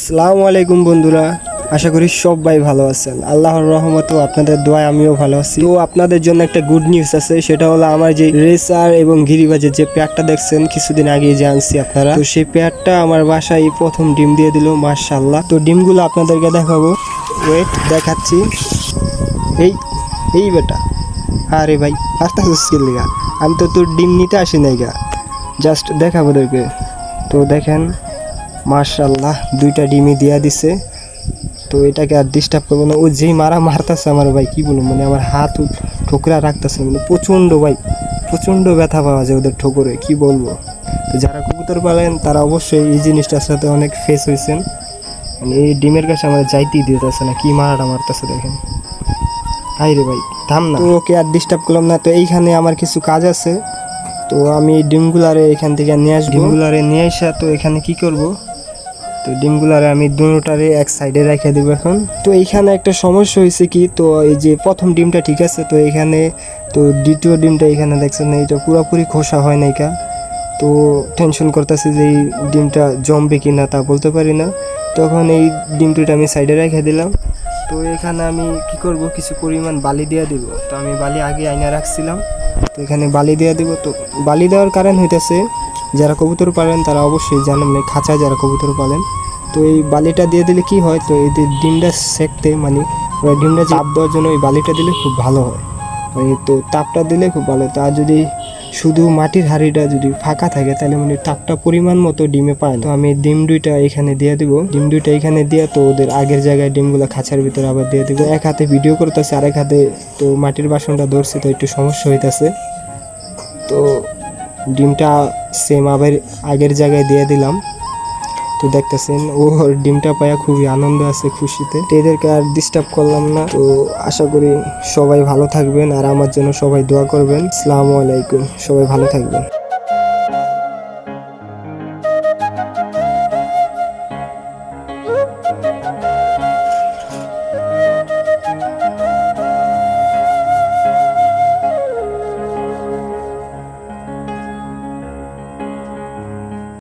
আসসালামু আলাইকুম বন্ধুরা, আশা করি সবাই ভালো আছেন। আল্লাহর রহমত ও আপনাদের দোয়ায় আমিও ভালো আছি। তো আপনাদের জন্য একটা গুড নিউজ আছে, সেটা হলো আমার যে রেসার এবং গিরিবাজের যে পেয়ারটা দেখছেন কিছুদিন আগে যে আনছি আপনারা, তো সেই পেয়ারটা আমার বাসায় প্রথম ডিম দিয়ে দিল মাশাআল্লাহ। তো ডিমগুলো আপনাদেরকে দেখাবো, ওয়েট দেখাচ্ছি। এই এই বেটা, আরে ভাই আস্তে আস্তে লিগা, আমি তো তোর ডিম নিতে আসি নাই গা, জাস্ট দেখাবো ওদেরকে। তো দেখেন মাশাআল্লাহ দুইটা ডিমই দিয়া দিছে। তো এটাকে আর ডিস্টার্ব করবো না। ও যেই মারতেছে আমার ভাই কি বলবো, মানে আমার হাত ঠোকরা রাখতেছে, মানে প্রচণ্ড ভাই প্রচণ্ড ব্যথা পাওয়া যায় ওদের ঠোকরে, কি বলবো। তো যারা কবুতর পালেন তারা অবশ্যই এই জিনিসটার সাথে অনেক ফেস হয়েছেন। মানে এই ডিমের কাছে আমার যাইতেই দিতেছে না, কি মারতেছে দেখেন। হাই রে ভাই থাম না। তো ওকে আর ডিস্টার্ব করলাম না। তো এইখানে আমার কিছু কাজ আছে, তো আমি ডিমগুলারে এখান থেকে নিয়ে আসবো। ডিমগুলারে নিয়ে আসা তো এখানে কি করব, তো ডিমগুলারে আমি দুটোটারে এক সাইডে রেখে দেবো এখন। তো এইখানে একটা সমস্যা হয়েছে কি, তো এই যে প্রথম ডিমটা ঠিক আছে, তো এখানে তো দ্বিতীয় ডিমটা এখানে দেখছেন না, এটা পুরোপুরি খোসা হয় নাই কা। তো টেনশন করতেছে যে এই ডিমটা জমবে কি না তা বলতে পারি না। তখন এই ডিম দুটো আমি সাইডে রেখে দিলাম। তো এখানে আমি কি করব, কিছু পরিমাণ বালি দিয়ে দিব। তো আমি বালি আগে আইনা রাখছিলাম, তো এখানে বালি দিয়ে দিব। তো বালি দেওয়ার কারণ হইতেছে, যারা কবুতর পালেন তারা অবশ্যই জানেন, খাঁচায় যারা কবুতর পালেন, তো এই বালিটা দিয়ে দিলে কি হয়, তো এই ডিমটা সেকতে মানে ওরা ডিমটা চাপ দেওয়ার জন্য এই বালিটা দিলে খুব ভালো হয়। মানে তো তাপটা দিলে খুব ভালো। তা যদি শুধু মাটির হাঁড়িটা যদি ফাঁকা থাকে তাহলে মানে তাপটা পরিমাণ মতো ডিমে পায় না। তো আমি ডিম দুইটা এখানে দিয়ে দিব, ডিম দুইটা এখানে দিয়ে তো ওদের আগের জায়গায় ডিমগুলো খাঁচার ভিতরে আবার দিয়ে দিব। এক হাতে ভিডিও করতেছে, আরেক হাতে তো মাটির বাসনটা ধরছে, তো একটু সমস্যা হইতেছে। তো ডিমটা সেম আবার আগের জায়গায় দিয়ে দিলাম। তো দেখতেছেন ও ডিমটা পায়া খুবই আনন্দ আছে, খুশিতে। তো এদেরকে আর ডিস্টার্ব করলাম না। তো আশা করি সবাই ভালো থাকবেন আর আমার জন্য সবাই দোয়া করবেন। আসসালামু আলাইকুম, সবাই ভালো থাকবেন।